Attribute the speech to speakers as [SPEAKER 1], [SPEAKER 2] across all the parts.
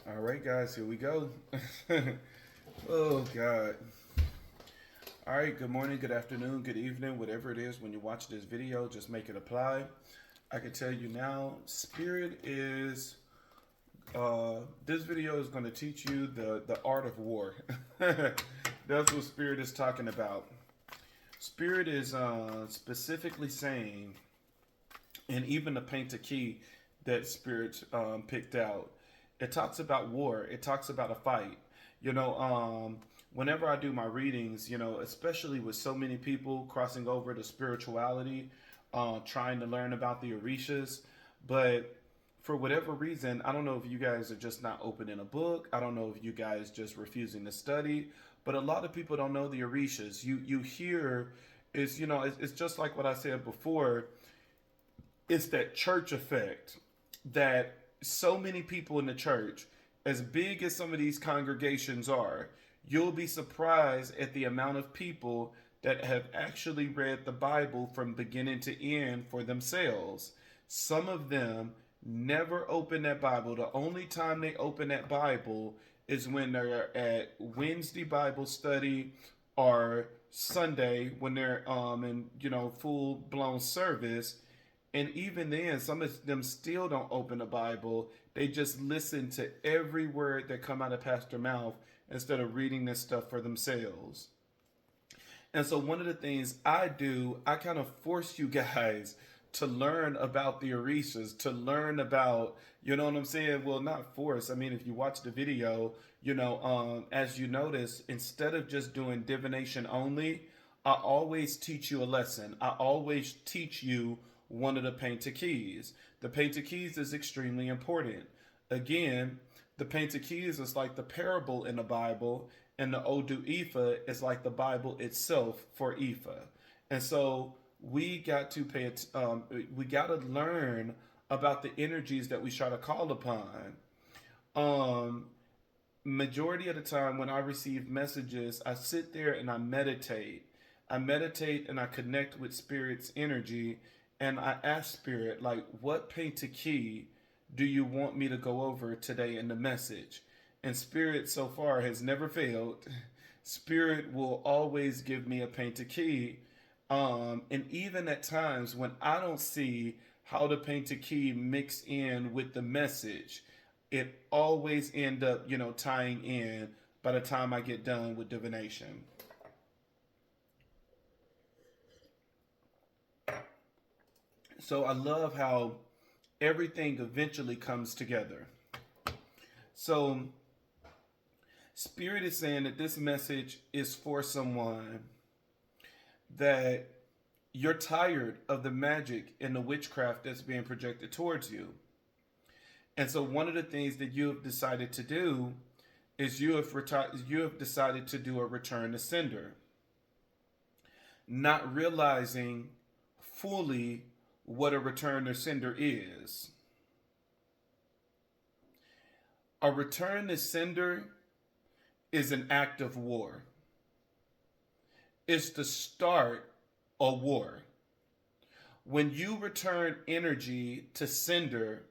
[SPEAKER 1] All right, guys, here we go. Oh, God. All right, good morning, good afternoon, good evening, whatever it is when you watch this video, just make it apply. I can tell you now, Spirit is, this video is going to teach you the art of war. That's what Spirit is talking about. Spirit is specifically saying, and even to paint a key that Spirit picked out, it talks about war. It talks about a fight. Whenever I do my readings, especially with so many people crossing over to spirituality, trying to learn about the Orishas, but for whatever reason, I don't know if you guys are just not opening a book. I don't know if you guys just refusing to study, but a lot of people don't know the Orishas. You hear is it's just like what I said before. It's that church effect that so many people in the church, as big as some of these congregations are, you'll be surprised at the amount of people that have actually read the Bible from beginning to end for themselves. Some of them never open that Bible. The only time they open that Bible is when they're at Wednesday Bible study or Sunday when they're in full blown service, and even then, some of them still don't open the Bible. They just listen to every word that come out of Pastor's mouth instead of reading this stuff for themselves. And so one of the things I do, I kind of force you guys to learn about the Orishas, to learn about, you know what I'm saying? Well, not force. I mean, if you watch the video, as you notice, instead of just doing divination only, I always teach you a lesson. I always teach you one of the painted keys. The painted keys is extremely important. Again, the painted keys is like the parable in the Bible, and the Odu Ifa is like the Bible itself for Ifa. And so we got to we got to learn about the energies that we try to call upon. Majority of the time when I receive messages, I sit there and I meditate. I meditate and I connect with Spirit's energy, and I ask Spirit, like, what painted key do you want me to go over today in the message? And Spirit so far has never failed. Spirit will always give me a painted key. And even at times when I don't see how the painted key mix in with the message, it always end up, tying in by the time I get done with divination. So I love how everything eventually comes together. So Spirit is saying that this message is for someone that you're tired of the magic and the witchcraft that's being projected towards you. And so one of the things that you have decided to do is you have decided to do a return to sender, not realizing fully what a return to sender is. A return to sender is an act of war. It's the start of war. When you return energy to sender,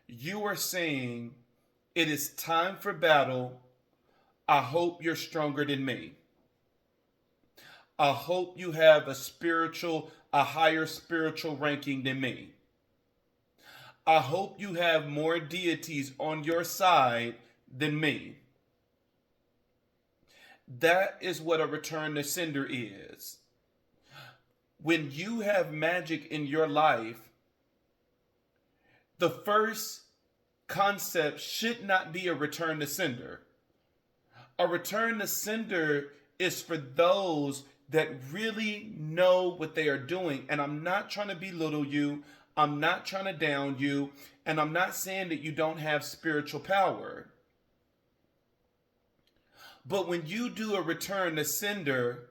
[SPEAKER 1] you are saying, it is time for battle. I hope you're stronger than me. I hope you have a higher spiritual ranking than me. I hope you have more deities on your side than me. That is what a return to sender is. When you have magic in your life, the first concept should not be a return to sender. A return to sender is for those that really know what they are doing. And I'm not trying to belittle you. I'm not trying to down you. And I'm not saying that you don't have spiritual power. But when you do a return to sender,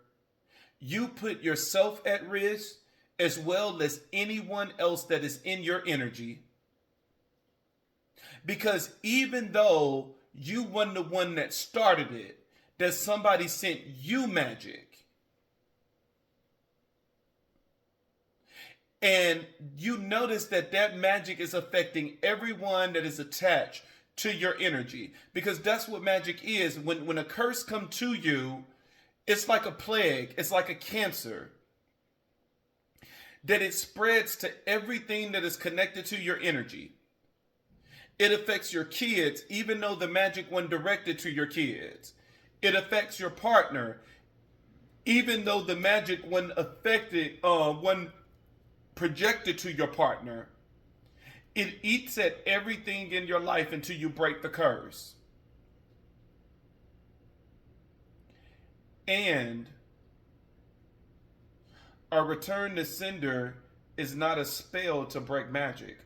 [SPEAKER 1] you put yourself at risk as well as anyone else that is in your energy. Because even though you weren't the one that started it, that somebody sent you magic. And you notice that magic is affecting everyone that is attached to your energy, because that's what magic is. When a curse come to you, it's like a plague, it's like a cancer, that it spreads to everything that is connected to your energy. It affects your kids, even though the magic wasn't directed to your kids. It affects your partner, even though the magic wasn't affected, wasn't projected to your partner. It eats at everything in your life until you break the curse. And a return to sender is not a spell to break magic.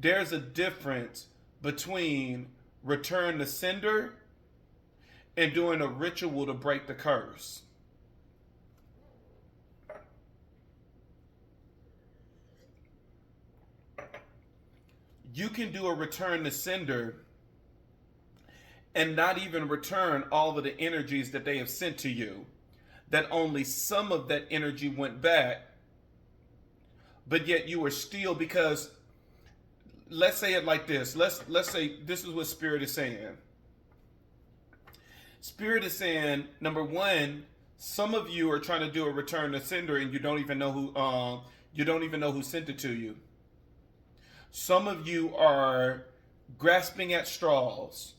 [SPEAKER 1] There's a difference between return to sender and doing a ritual to break the curse. You can do a return to sender and not even return all of the energies that they have sent to you. That only some of that energy went back, but yet you were still, because let's say it like this. Let's say this is what Spirit is saying. Spirit is saying, number one, some of you are trying to do a return to sender and you don't even know who sent it to you. Some of you are grasping at straws.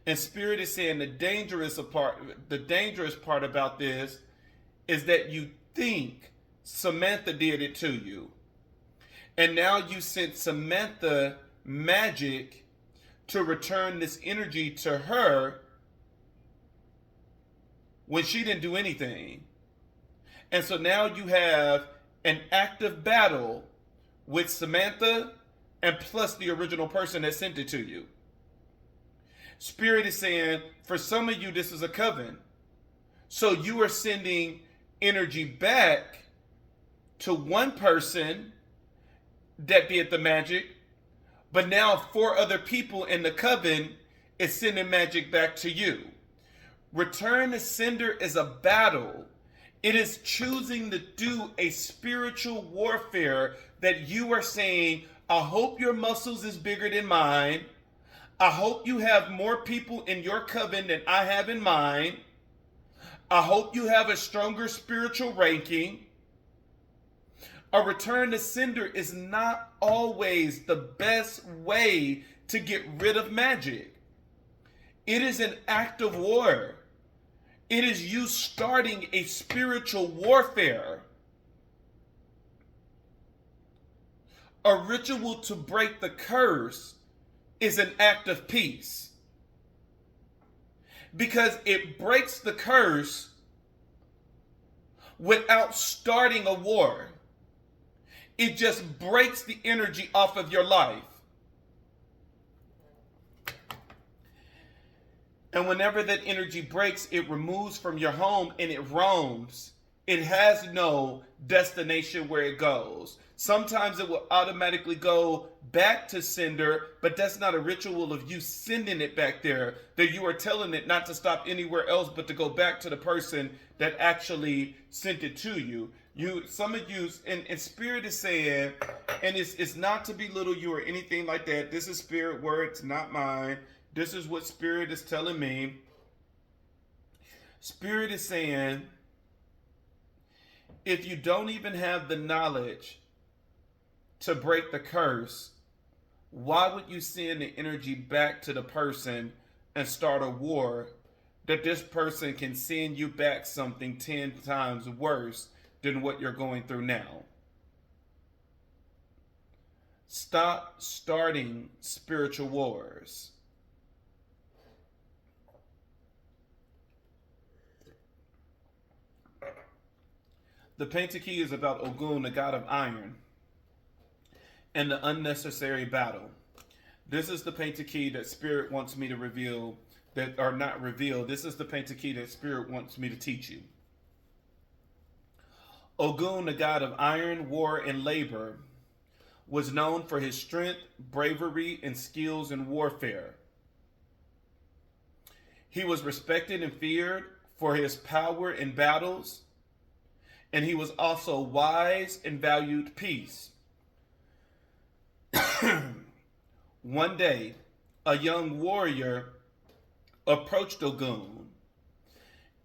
[SPEAKER 1] And Spirit is saying the dangerous part about this is that you think Samantha did it to you. And now you sent Samantha magic to return this energy to her when she didn't do anything. And so now you have an active battle with Samantha and plus the original person that sent it to you. Spirit is saying, for some of you, this is a coven. So you are sending energy back to one person that did the magic, but now 4 other people in the coven is sending magic back to you. Return to sender is a battle. It is choosing to do a spiritual warfare that you are saying, I hope your muscles is bigger than mine. I hope you have more people in your coven than I have in mine. I hope you have a stronger spiritual ranking. A return to sender is not always the best way to get rid of magic. It is an act of war. It is you starting a spiritual warfare. A ritual to break the curse is an act of peace. Because it breaks the curse without starting a war. It just breaks the energy off of your life. And whenever that energy breaks, it removes from your home and it roams. It has no destination where it goes. Sometimes it will automatically go back to sender, but that's not a ritual of you sending it back there. That you are telling it not to stop anywhere else, but to go back to the person that actually sent it to you. Some of you, and Spirit is saying, and it's not to belittle you or anything like that. This is Spirit words, not mine. This is what Spirit is telling me. Spirit is saying, if you don't even have the knowledge to break the curse, why would you send the energy back to the person and start a war that this person can send you back something 10 times worse than what you're going through now? Stop starting spiritual wars. The Pentakey is about Ogun, the god of iron, and the unnecessary battle. This is the Pentakey that Spirit wants me to reveal, that are not revealed. This is the Pentakey that Spirit wants me to teach you. Ogun, the god of iron, war, and labor, was known for his strength, bravery, and skills in warfare. He was respected and feared for his power in battles, and he was also wise and valued peace. One day, a young warrior approached Ogun,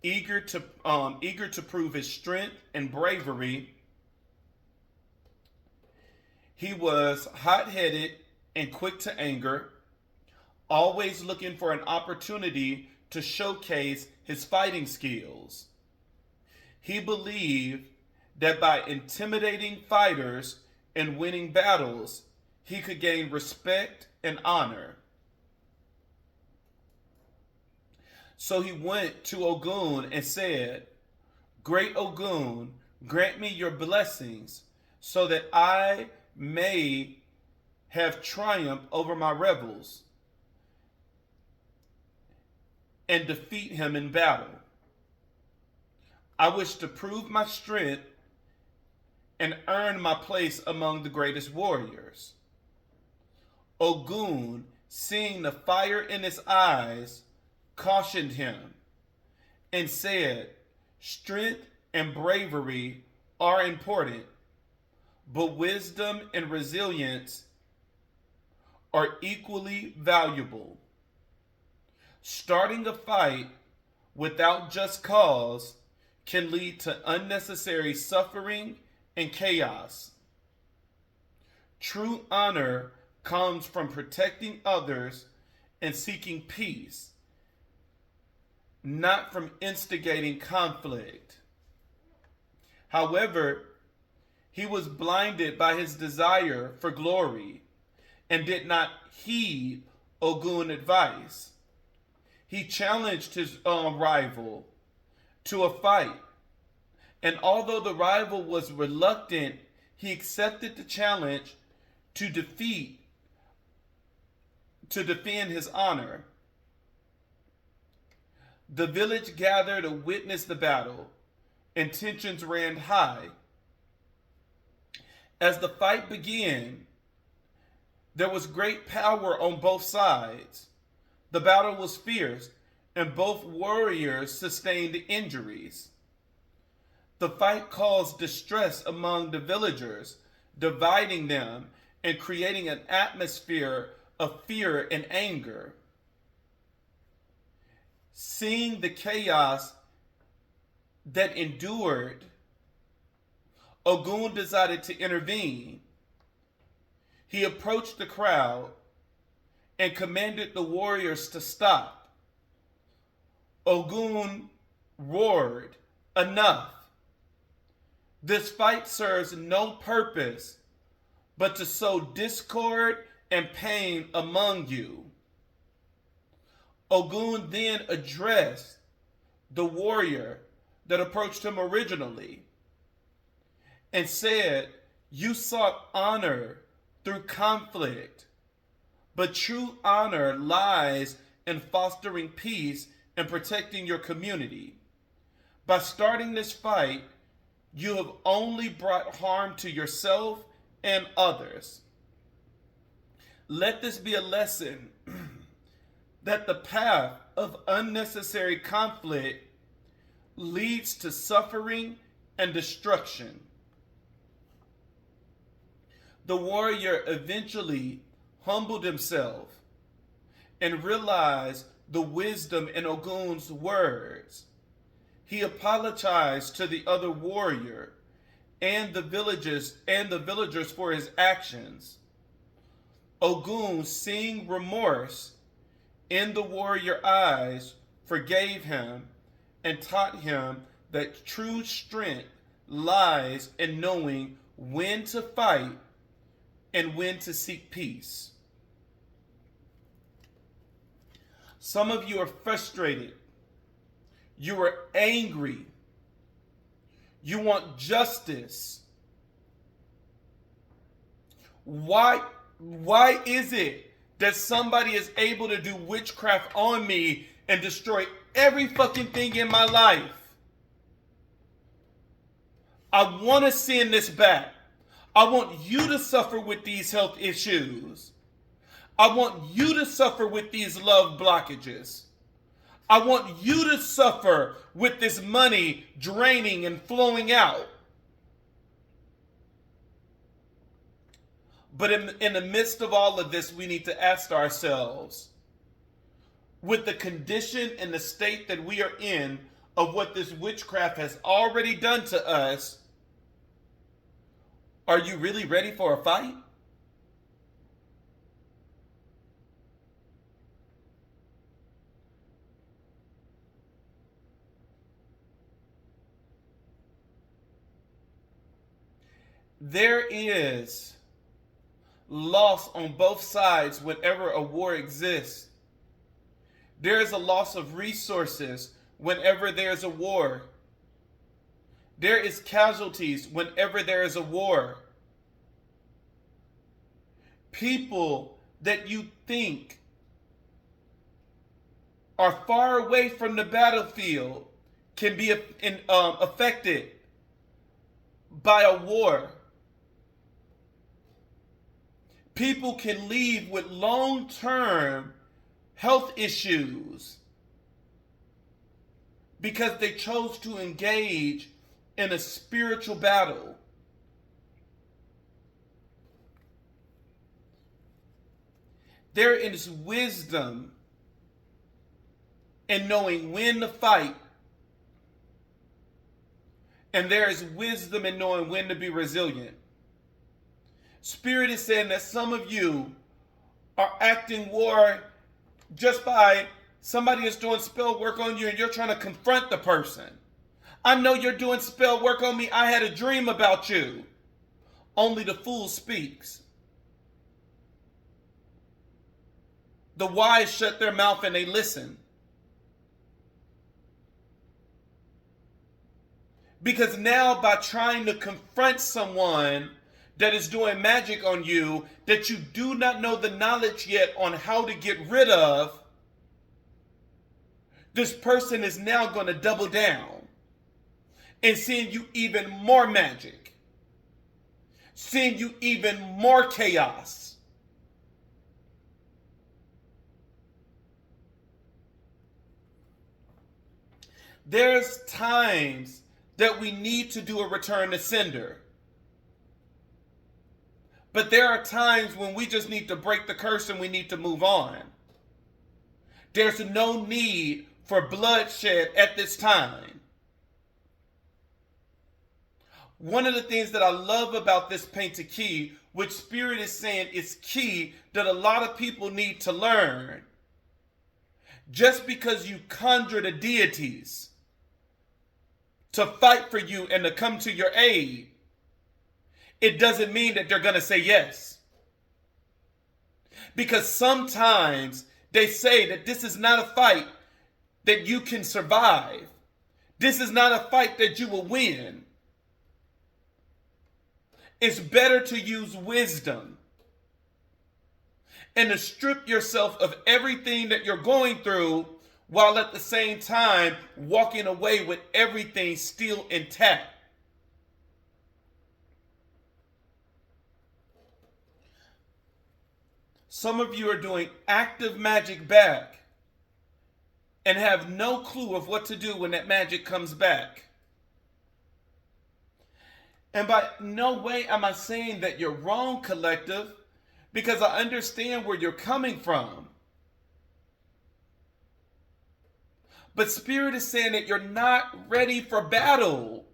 [SPEAKER 1] eager to prove his strength and bravery. He was hot-headed and quick to anger, always looking for an opportunity to showcase his fighting skills. He believed that by intimidating fighters and winning battles, he could gain respect and honor. So he went to Ogun and said, "Great Ogun, grant me your blessings so that I may have triumph over my rebels and defeat him in battle. I wish to prove my strength and earn my place among the greatest warriors." Ogun, seeing the fire in his eyes, cautioned him and said, "Strength and bravery are important, but wisdom and resilience are equally valuable. Starting a fight without just cause can lead to unnecessary suffering and chaos. True honor comes from protecting others and seeking peace, not from instigating conflict." However, he was blinded by his desire for glory and did not heed Ogun's advice. He challenged his rival to a fight, and although the rival was reluctant, he accepted the challenge to defend his honor. The village gathered to witness the battle, and tensions ran high. As the fight began, there was great power on both sides. The battle was fierce, and both warriors sustained injuries. The fight caused distress among the villagers, dividing them and creating an atmosphere of fear and anger. Seeing the chaos that endured, Ogun decided to intervene. He approached the crowd and commanded the warriors to stop. Ogun roared, "Enough! This fight serves no purpose but to sow discord and pain among you." Ogun then addressed the warrior that approached him originally and said, "You sought honor through conflict, but true honor lies in fostering peace and protecting your community. By starting this fight, you have only brought harm to yourself and others. Let this be a lesson that the path of unnecessary conflict leads to suffering and destruction." The warrior eventually humbled himself and realized the wisdom in Ogun's words. He apologized to the other warrior and the villagers for his actions. Ogun, seeing remorse in the warrior's eyes, forgave him and taught him that true strength lies in knowing when to fight and when to seek peace. Some of you are frustrated. You are angry. You want justice. Why is it that somebody is able to do witchcraft on me and destroy every fucking thing in my life? I want to send this back. I want you to suffer with these health issues. I want you to suffer with these love blockages. I want you to suffer with this money draining and flowing out. But in the midst of all of this, we need to ask ourselves, with the condition and the state that we are in of what this witchcraft has already done to us, are you really ready for a fight? There is loss on both sides whenever a war exists. There is a loss of resources whenever there is a war. There is casualties whenever there is a war. People that you think are far away from the battlefield can be affected by a war. People can leave with long-term health issues because they chose to engage in a spiritual battle. There is wisdom in knowing when to fight, and there is wisdom in knowing when to be resilient. Spirit is saying that some of you are acting war just by somebody is doing spell work on you and you're trying to confront the person. I know you're doing spell work on me. I had a dream about you. Only the fool speaks. The wise shut their mouth and they listen. Because now by trying to confront someone that is doing magic on you that you do not know the knowledge yet on how to get rid of, this person is now going to double down and send you even more magic, send you even more chaos. There's times that we need to do a return to sender. But there are times when we just need to break the curse and we need to move on. There's no need for bloodshed at this time. One of the things that I love about this painted key, which Spirit is saying is key, that a lot of people need to learn. Just because you conjure the deities to fight for you and to come to your aid, it doesn't mean that they're going to say yes. Because sometimes they say that this is not a fight that you can survive. This is not a fight that you will win. It's better to use wisdom and to strip yourself of everything that you're going through while at the same time walking away with everything still intact. Some of you are doing active magic back and have no clue of what to do when that magic comes back. And by no way am I saying that you're wrong, collective, because I understand where you're coming from. But Spirit is saying that you're not ready for battle.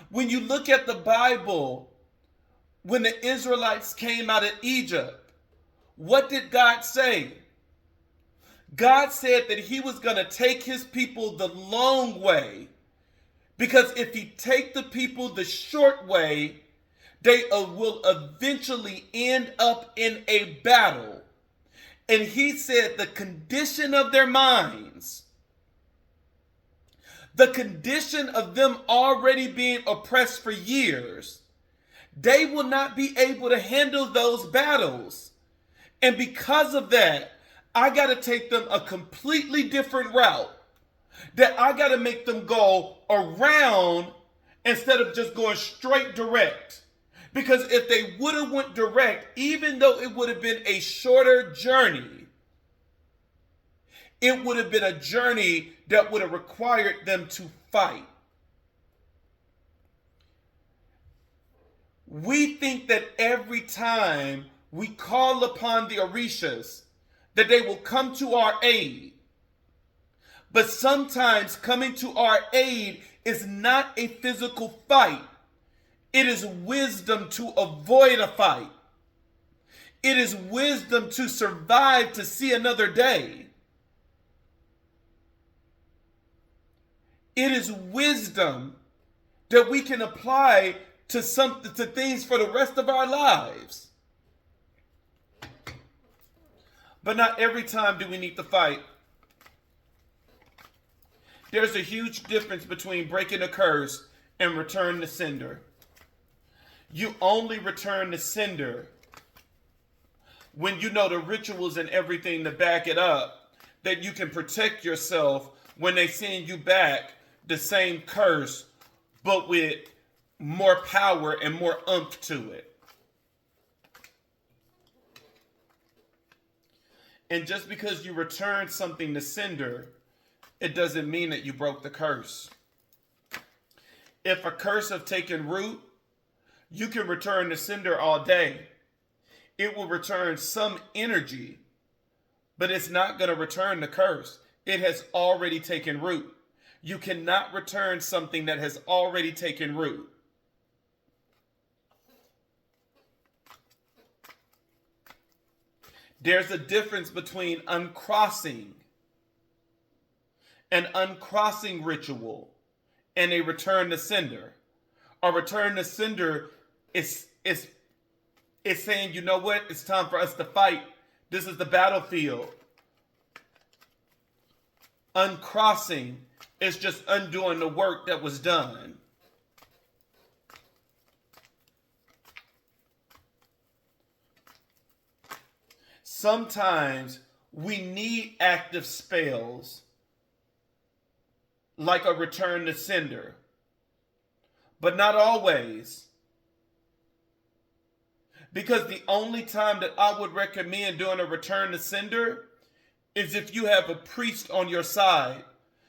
[SPEAKER 1] When you look at the Bible, when the Israelites came out of Egypt, what did God say? God said that he was going to take his people the long way. Because if he take the people the short way, they will eventually end up in a battle. And he said the condition of their minds, the condition of them already being oppressed for years, they will not be able to handle those battles. And because of that, I got to take them a completely different route. That I got to make them go around instead of just going straight direct. Because if they would have went direct, even though it would have been a shorter journey, it would have been a journey that would have required them to fight. We think that every time we call upon the Orishas, that they will come to our aid. But sometimes coming to our aid is not a physical fight. It is wisdom to avoid a fight. It is wisdom to survive to see another day. It is wisdom that we can apply to things for the rest of our lives. But not every time do we need to fight. There's a huge difference between breaking a curse and return the sender. You only return the sender when you know the rituals and everything to back it up, that you can protect yourself when they send you back the same curse, but with more power and more oomph to it. And just because you return something to sender, it doesn't mean that you broke the curse. If a curse have taken root, you can return the sender all day. It will return some energy, but it's not going to return the curse. It has already taken root. You cannot return something that has already taken root. There's a difference between uncrossing, an uncrossing ritual, and a return to sender. A return to sender is saying, you know what? It's time for us to fight. This is the battlefield. Uncrossing is just undoing the work that was done. Sometimes we need active spells like a return to sender, but not always. Because the only time that I would recommend doing a return to sender is if you have a priest on your side,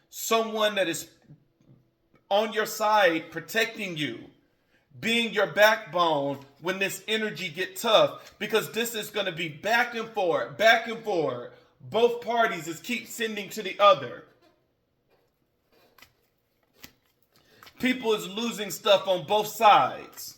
[SPEAKER 1] someone that is on your side protecting you, being your backbone when this energy get tough, because this is going to be back and forth, back and forth. Both parties is keep sending to the other. People is losing stuff on both sides.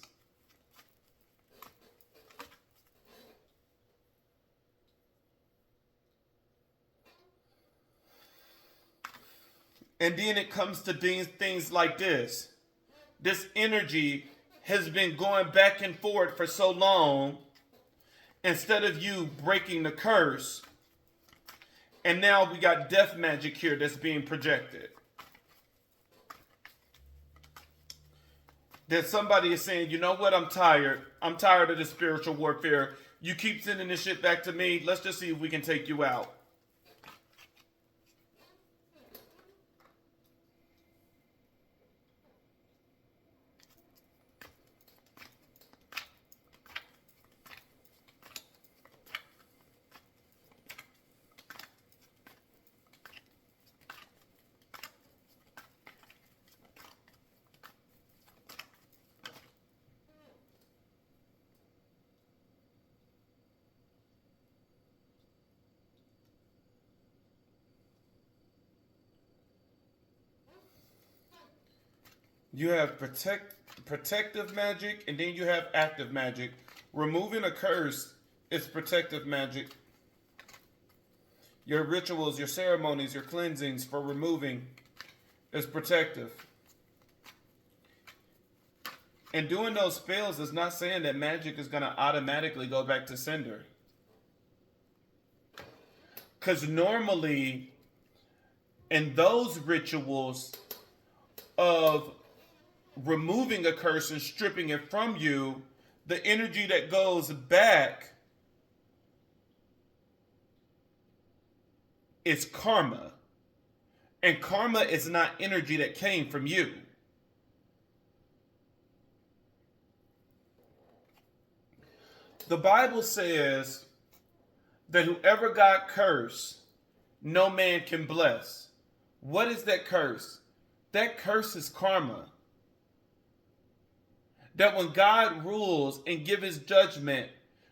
[SPEAKER 1] And then it comes to things like this. This energy has been going back and forth for so long. Instead of you breaking the curse, and now we got death magic here that's being projected. That somebody is saying, you know what, I'm tired. I'm tired of this spiritual warfare. You keep sending this shit back to me. Let's just see if we can take you out. You have protective magic, and then you have active magic. Removing a curse is protective magic. Your rituals, your ceremonies, your cleansings for removing is protective. And doing those spells is not saying that magic is going to automatically go back to sender. Because normally, in those rituals of removing a curse and stripping it from you, the energy that goes back is karma. And karma is not energy that came from you. The Bible says that whoever got cursed, no man can bless. What is that curse? That curse is karma. That when God rules and give his judgment,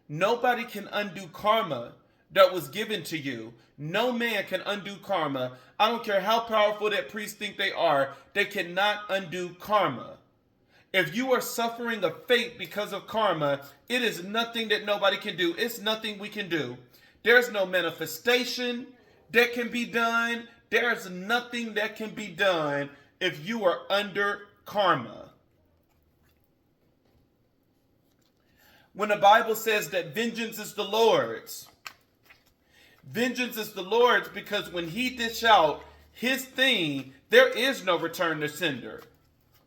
[SPEAKER 1] nobody can undo karma that was given to you. No man can undo karma. I don't care how powerful that priest think they cannot undo karma. If you are suffering a fate because of karma, it is nothing that nobody can do. It's nothing we can do. There's no manifestation that can be done. There's nothing that can be done if you are under karma. When the Bible says that vengeance is the Lord's, vengeance is the Lord's because when he dish out his thing, there is no return to sender.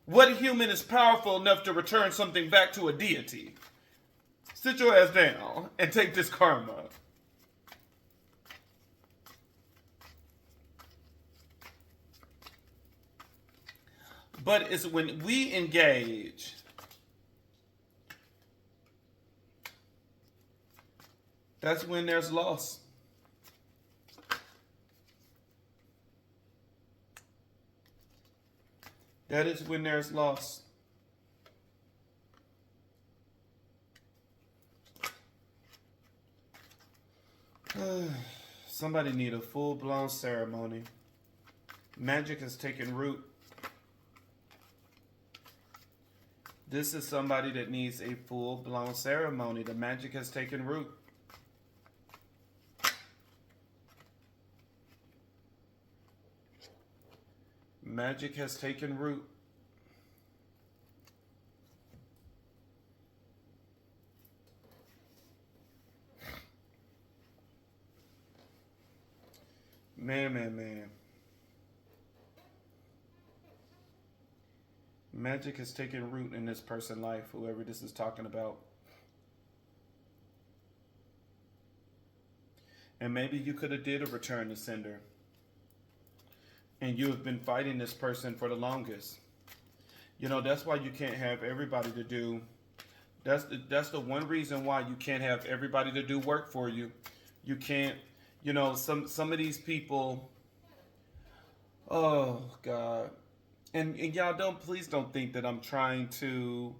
[SPEAKER 1] What human is powerful enough to return something back to a deity? Sit your ass down and take this karma. But it's when we engage, that's when there's loss. That is when there's loss. Somebody need a full-blown ceremony. Magic has taken root. This is somebody that needs a full-blown ceremony. The magic has taken root. Magic has taken root. Man. Magic has taken root in this person's life, whoever this is talking about. And maybe you could have did a return to sender. And you have been fighting this person for the longest. You know, that's why you can't have everybody to do. That's the one reason why you can't have everybody to do work for you. You can't, you know, some of these people, oh God. And y'all please don't think that I'm trying to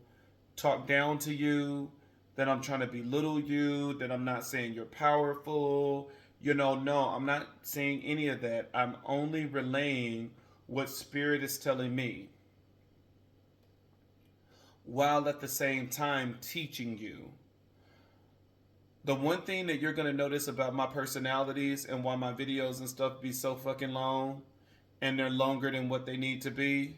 [SPEAKER 1] talk down to you, that I'm trying to belittle you, that I'm not saying you're powerful. You know, no, I'm not saying any of that. I'm only relaying what Spirit is telling me, while at the same time teaching you. The one thing that you're going to notice about my personalities and why my videos and stuff be so fucking long, and they're longer than what they need to be,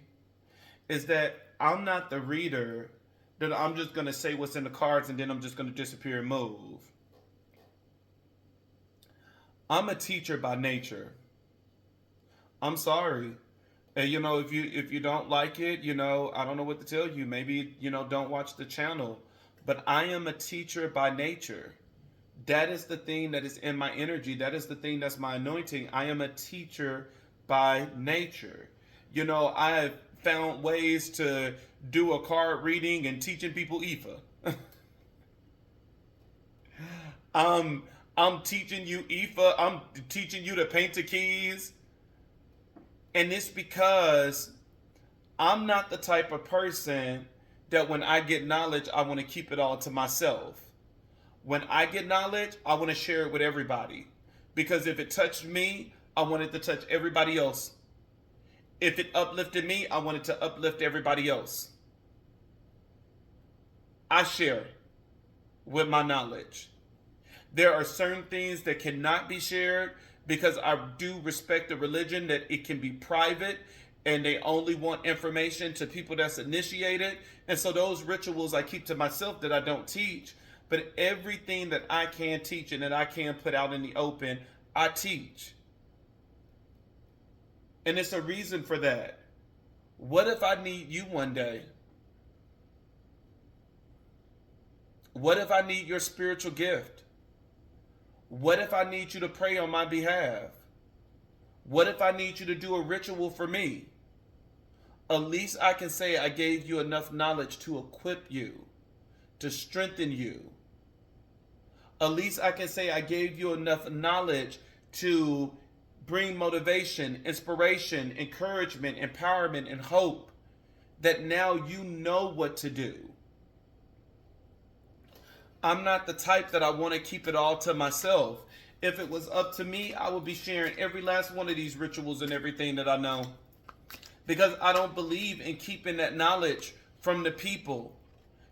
[SPEAKER 1] is that I'm not the reader that I'm just going to say what's in the cards and then I'm just going to disappear and move. I'm a teacher by nature. I'm sorry. And, you know, if you don't like it, you know, I don't know what to tell you. Maybe, you know, don't watch the channel. But I am a teacher by nature. That is the thing that is in my energy. That is the thing that's my anointing. I am a teacher by nature. You know, I have found ways to do a card reading and teaching people Ifa. I'm teaching you Ifa. I'm teaching you to paint the keys. And it's because I'm not the type of person that when I get knowledge, I want to keep it all to myself. When I get knowledge, I want to share it with everybody. Because if it touched me, I want it to touch everybody else. If it uplifted me, I want it to uplift everybody else. I share with my knowledge. There are certain things that cannot be shared because I do respect the religion that it can be private and they only want information to people that's initiated. And so those rituals I keep to myself that I don't teach. But everything that I can teach and that I can put out in the open, I teach. And it's a reason for that. What if I need you one day? What if I need your spiritual gift? What if I need you to pray on my behalf? What if I need you to do a ritual for me? At least I can say I gave you enough knowledge to equip you, to strengthen you. At least I can say I gave you enough knowledge to bring motivation, inspiration, encouragement, empowerment, and hope that now you know what to do. I'm not the type that I want to keep it all to myself. If it was up to me, I would be sharing every last one of these rituals and everything that I know. Because I don't believe in keeping that knowledge from the people.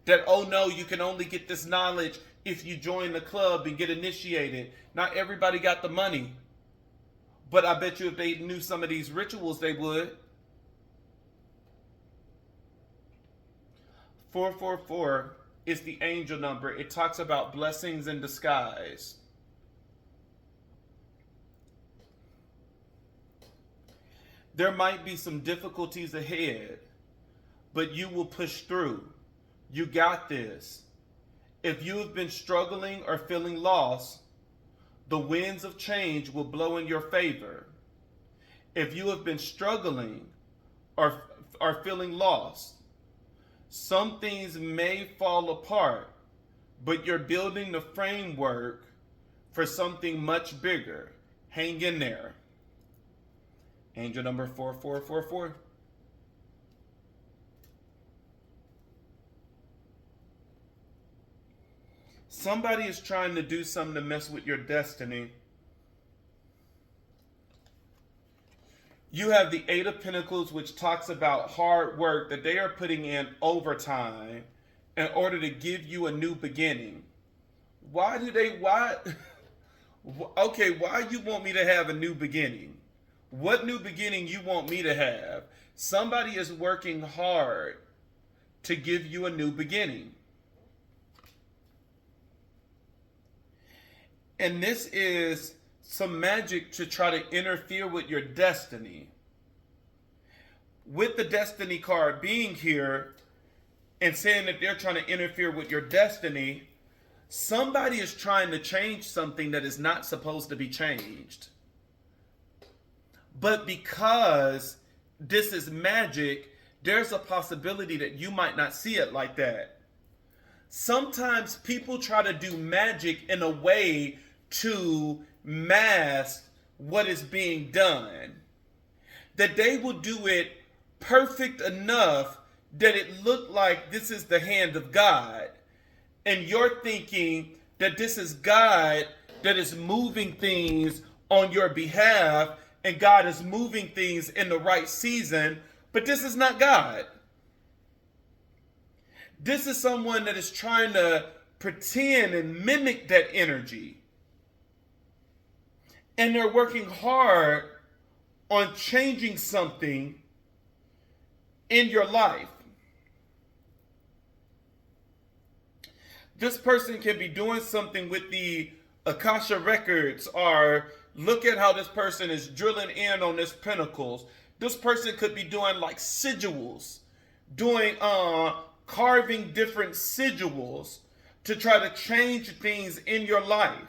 [SPEAKER 1] That, oh no, you can only get this knowledge if you join the club and get initiated. Not everybody got the money. But I bet you if they knew some of these rituals, they would. 444 is the angel number. It talks about blessings in disguise. There might be some difficulties ahead, but you will push through. You got this. If you have been struggling or feeling lost, the winds of change will blow in your favor. If you have been struggling or are feeling lost, some things may fall apart, but you're building the framework for something much bigger. Hang in there. Angel number 4444. Somebody is trying to do something to mess with your destiny. You have the Eight of Pentacles, which talks about hard work that they are putting in overtime in order to give you a new beginning. Why okay, why you want me to have a new beginning? What new beginning you want me to have? Somebody is working hard to give you a new beginning. And this is some magic to try to interfere with your destiny. With the destiny card being here and saying that they're trying to interfere with your destiny, somebody is trying to change something that is not supposed to be changed. But because this is magic, there's a possibility that you might not see it like that. Sometimes people try to do magic in a way to mask what is being done. That they will do it perfect enough that it looked like this is the hand of God. And you're thinking that this is God that is moving things on your behalf, and God is moving things in the right season, but this is not God. This is someone that is trying to pretend and mimic that energy. And they're working hard on changing something in your life. This person can be doing something with the Akasha records, or look at how this person is drilling in on this pentacles. This person could be doing like sigils, doing carving different sigils to try to change things in your life.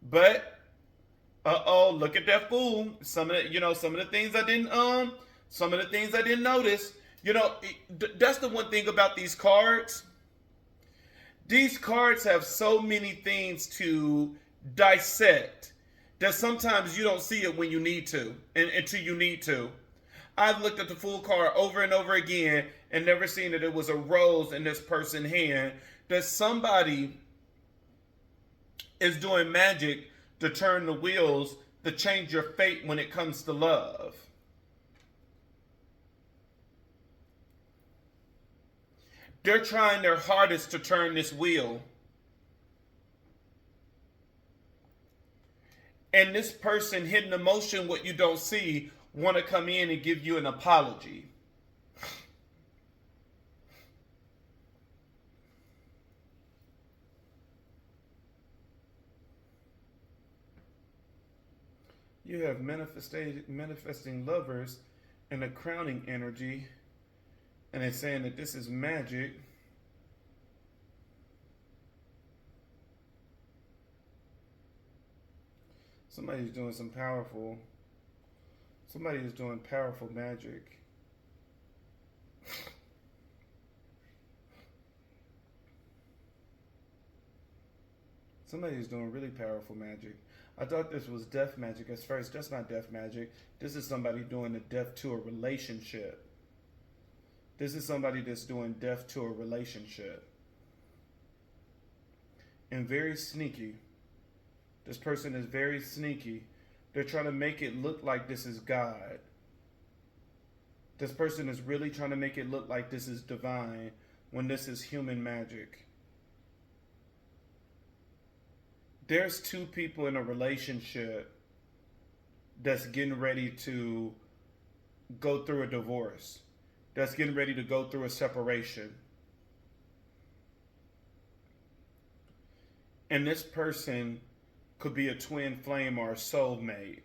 [SPEAKER 1] But look at that fool. Some of the things I didn't notice. That's the one thing about these cards. These cards have so many things to dissect that sometimes you don't see it when you need to, and until you need to. I've looked at the Fool card over and over again and never seen that it was a rose in this person's hand. That somebody is doing magic to turn the wheels to change your fate when it comes to love. They're trying their hardest to turn this wheel. And this person hidden emotion, what you don't see, want to come in and give you an apology. You have manifesting lovers and a crowning energy. And it's saying that this is magic. Somebody is doing powerful magic. Somebody is doing really powerful magic. I thought this was death magic at first. That's not death magic. This is somebody doing the death to a relationship. This is somebody that's doing death to a relationship. And very sneaky. This person is very sneaky. They're trying to make it look like this is God. This person is really trying to make it look like this is divine when this is human magic. There's two people in a relationship that's getting ready to go through a divorce, that's getting ready to go through a separation. And this person could be a twin flame or a soulmate.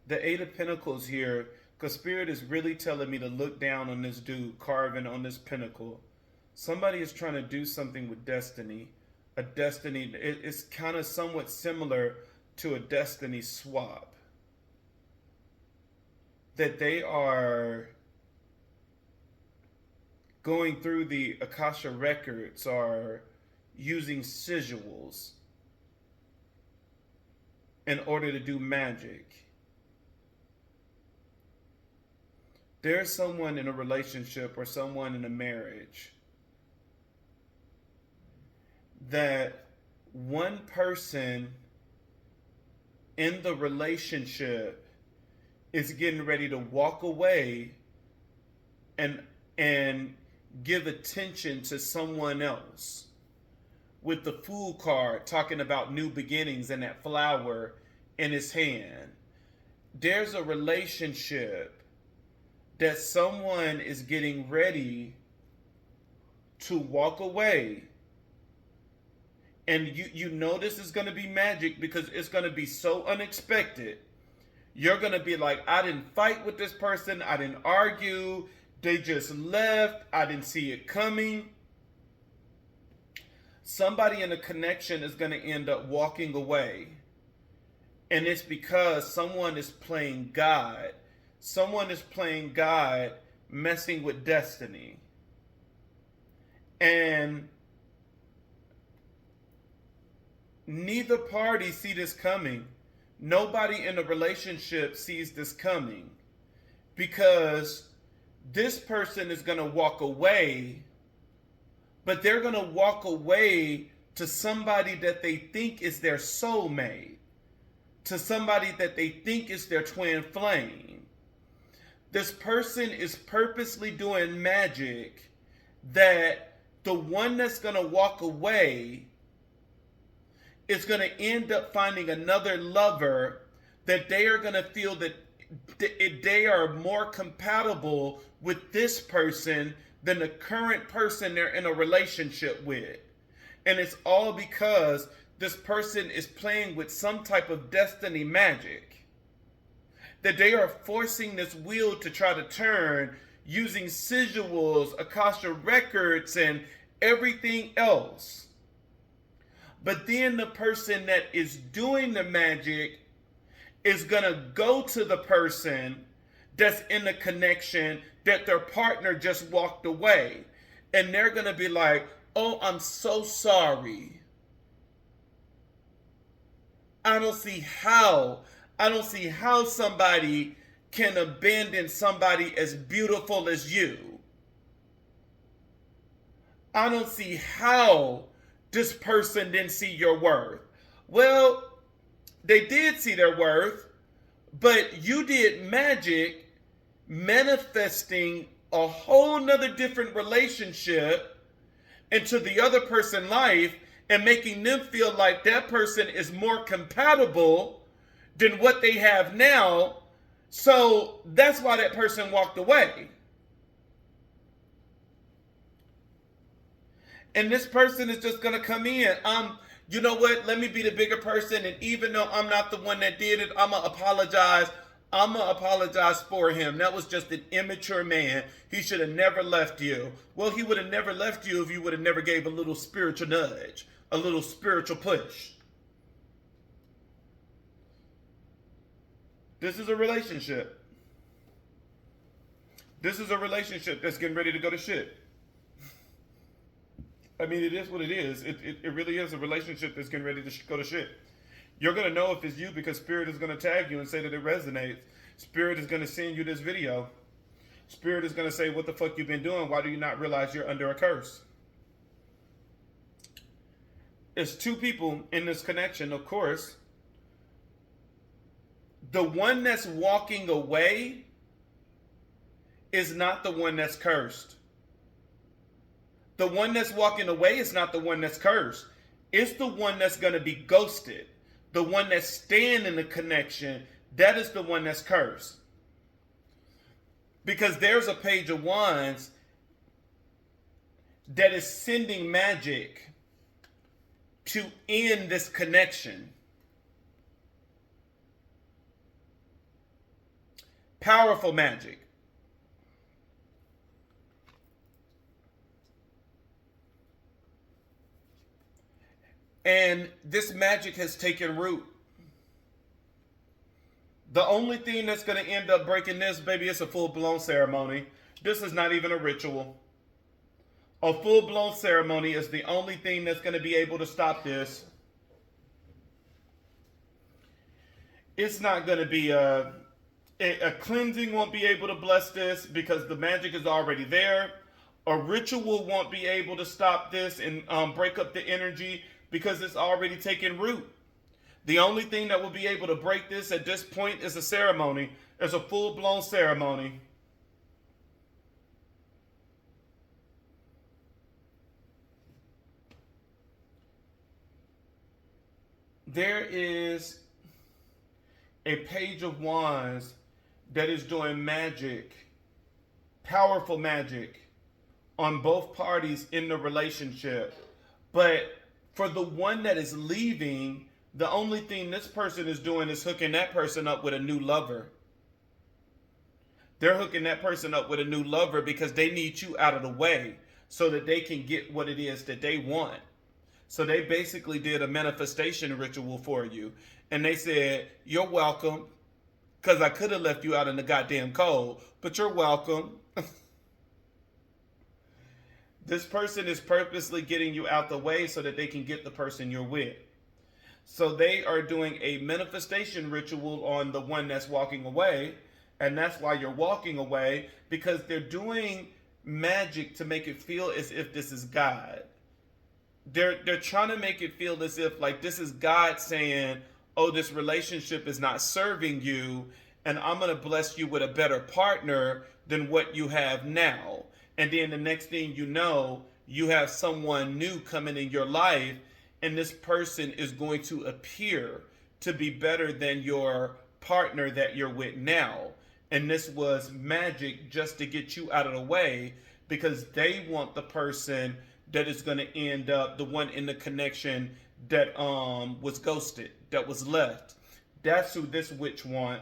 [SPEAKER 1] The Eight of Pentacles here, because Spirit is really telling me to look down on this dude carving on this pinnacle. Somebody is trying to do something with destiny. A destiny, it's kind of somewhat similar to a destiny swap. That they are going through the Akasha records or using sigils in order to do magic. There's someone in a relationship or someone in a marriage that one person in the relationship is getting ready to walk away and give attention to someone else, with the Fool card talking about new beginnings and that flower in his hand. There's a relationship that someone is getting ready to walk away. And you know this is going to be magic because it's going to be so unexpected. You're going to be like, I didn't fight with this person. I didn't argue. They just left. I didn't see it coming. Somebody in a connection is going to end up walking away. And it's because someone is playing God. Someone is playing God, messing with destiny. And neither party see this coming. Nobody in a relationship sees this coming. Because this person is going to walk away, but they're going to walk away to somebody that they think is their soulmate, to somebody that they think is their twin flame. This person is purposely doing magic that the one that's going to walk away is going to end up finding another lover that they are going to feel that they are more compatible with this person than the current person they're in a relationship with. And it's all because this person is playing with some type of destiny magic. That they are forcing this wheel to try to turn using sigils, Akasha records, and everything else. But then the person that is doing the magic is going to go to the person that's in the connection that their partner just walked away. And they're going to be like, oh, I'm so sorry. I don't see how somebody can abandon somebody as beautiful as you. I don't see how this person didn't see your worth. Well, they did see their worth, but you did magic manifesting a whole nother different relationship into the other person's life and making them feel like that person is more compatible than what they have now. So that's why that person walked away. And this person is just going to come in. You know what? Let me be the bigger person. And even though I'm not the one that did it, I'm going to apologize. I'm going to apologize for him. That was just an immature man. He should have never left you. Well, he would have never left you if you would have never gave a little spiritual nudge, a little spiritual push. This is a relationship. This is a relationship that's getting ready to go to shit. I mean, it is what it is. It really is a relationship that's getting ready to go to shit. You're going to know if it's you because Spirit is going to tag you and say that it resonates. Spirit is going to send you this video. Spirit is going to say, what the fuck you been doing? Why do you not realize you're under a curse? It's two people in this connection, of course. The one that's walking away is not the one that's cursed. The one that's walking away is not the one that's cursed. It's the one that's going to be ghosted. The one that's staying in the connection, that is the one that's cursed. Because there's a page of wands that is sending magic to end this connection. Powerful magic. And this magic has taken root. The only thing that's going to end up breaking this, baby, is a full-blown ceremony. This is not even a ritual. A full-blown ceremony is the only thing that's going to be able to stop this. It's not going to be a cleansing won't be able to bless this because the magic is already there. A ritual won't be able to stop this and break up the energy because it's already taken root. The only thing that will be able to break this at this point is a ceremony. It's a full-blown ceremony. There is a page of wands that is doing magic, powerful magic, on both parties in the relationship. But for the one that is leaving, the only thing this person is doing is hooking that person up with a new lover. They're hooking that person up with a new lover because they need you out of the way so that they can get what it is that they want. So they basically did a manifestation ritual for you. And they said, you're welcome, because I could have left you out in the goddamn cold, but you're welcome. This person is purposely getting you out the way so that they can get the person you're with. So they are doing a manifestation ritual on the one that's walking away. And that's why you're walking away, because they're doing magic to make it feel as if this is God. They're trying to make it feel as if like this is God saying, oh, this relationship is not serving you, and I'm going to bless you with a better partner than what you have now. And then the next thing you know, you have someone new coming in your life, and this person is going to appear to be better than your partner that you're with now. And this was magic just to get you out of the way, because they want the person that is going to end up the one in the connection that was ghosted, that was left. That's who this witch want.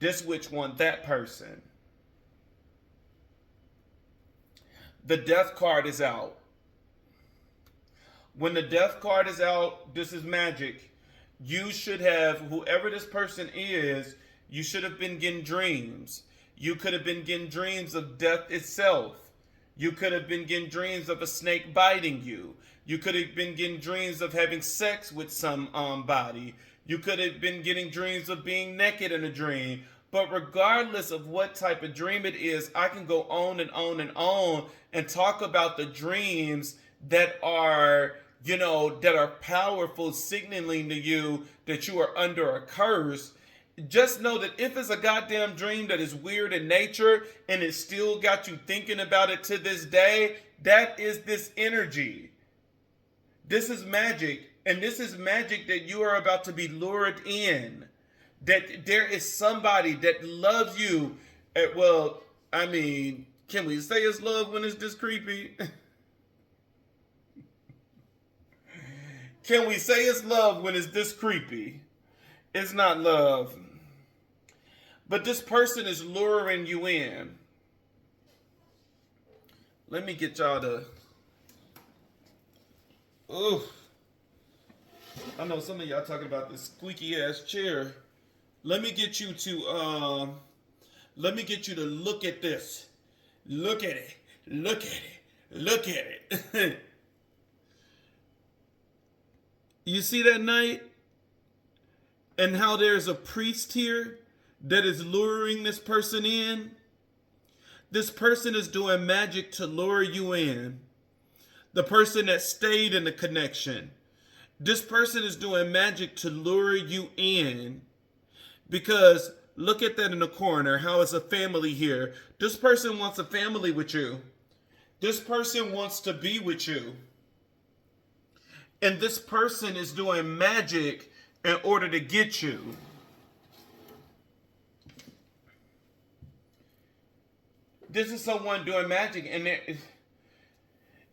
[SPEAKER 1] This witch want that person. The death card is out. When the death card is out, this is magic. You should have, whoever this person is, you should have been getting dreams. You could have been getting dreams of death itself. You could have been getting dreams of a snake biting you. You could have been getting dreams of having sex with somebody. You could have been getting dreams of being naked in a dream. But regardless of what type of dream it is, I can go on and on and on and talk about the dreams that are, that are powerful, signaling to you that you are under a curse. Just know that if it's a goddamn dream that is weird in nature and it still got you thinking about it to this day, that is this energy. This is magic, and this is magic that you are about to be lured in. That there is somebody that loves you. Well, I mean, can we say it's love when it's this creepy? Can we say it's love when it's this creepy? It's not love. But this person is luring you in. Let me get y'all to... Ooh. I know some of y'all talking about this squeaky ass chair. Let me get you to look at this. Look at it. Look at it. Look at it. You see that knight? And how there's a priest here that is luring this person in? This person is doing magic to lure you in. The person that stayed in the connection. This person is doing magic to lure you in. Because look at that in the corner, how it's a family here. This person wants a family with you. This person wants to be with you. And this person is doing magic in order to get you. This is someone doing magic, and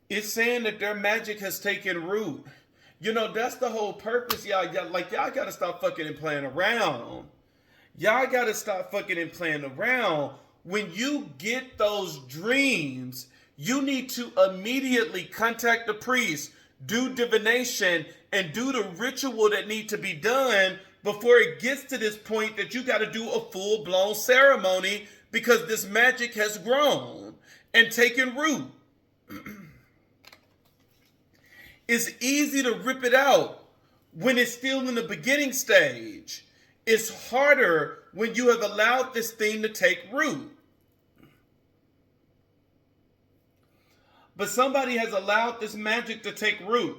[SPEAKER 1] it's saying that their magic has taken root. You know, that's the whole purpose, y'all. Y'all gotta stop fucking and playing around. Y'all gotta stop fucking and playing around. When you get those dreams, you need to immediately contact the priest, do divination, and do the ritual that need to be done before it gets to this point that you gotta do a full-blown ceremony, because this magic has grown and taken root. It's easy to rip it out when it's still in the beginning stage. It's harder when you have allowed this thing to take root. But somebody has allowed this magic to take root.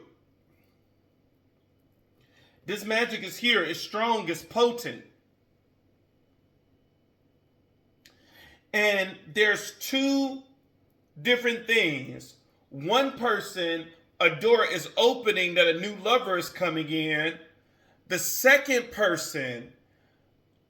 [SPEAKER 1] This magic is here, it's strong, it's potent. And there's two different things. One person, a door is opening that a new lover is coming in. The second person,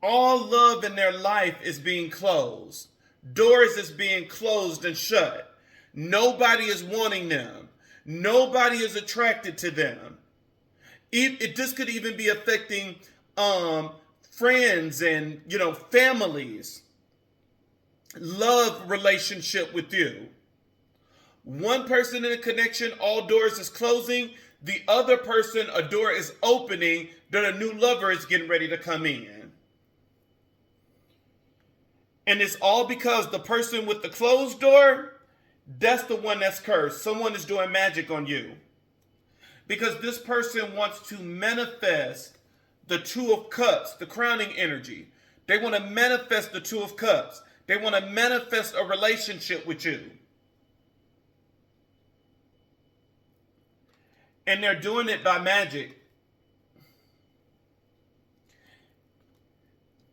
[SPEAKER 1] all love in their life is being closed. Doors is being closed and shut. Nobody is wanting them. Nobody is attracted to them. This could even be affecting friends and, families. Love relationship with you. One person in a connection, all doors is closing. The other person, a door is opening that a new lover is getting ready to come in. And it's all because the person with the closed door, that's the one that's cursed. Someone is doing magic on you. Because this person wants to manifest the Two of Cups, the crowning energy. They want to manifest the Two of Cups. They want to manifest a relationship with you. And they're doing it by magic.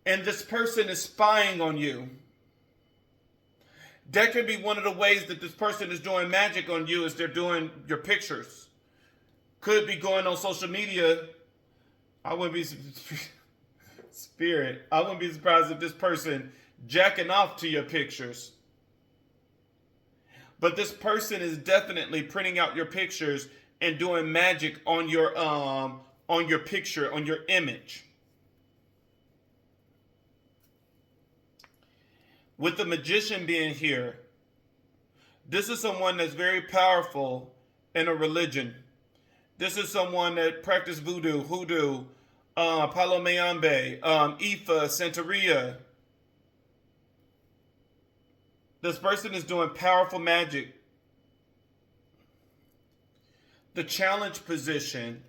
[SPEAKER 1] And this person is spying on you. That could be one of the ways that this person is doing magic on you, is they're doing your pictures. Could be going on social media. I wouldn't be surprised if this person jacking off to your pictures. But this person is definitely printing out your pictures and doing magic on your picture, on your image. With the magician being here, this is someone that's very powerful in a religion. This is someone that practiced voodoo, hoodoo, Palo Mayombe, Ifa, Santeria. This person is doing powerful magic. The challenge position,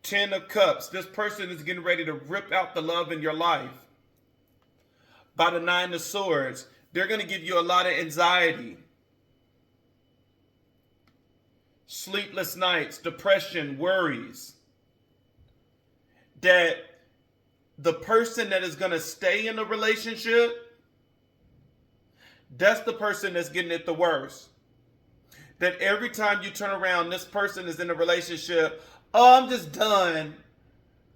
[SPEAKER 1] 10 of Cups. This person is getting ready to rip out the love in your life. By the 9 of Swords, they're going to give you a lot of anxiety. Sleepless nights, depression, worries. That the person that is going to stay in a relationship, that's the person that's getting it the worst. That every time you turn around, this person is in a relationship. Oh, I'm just done.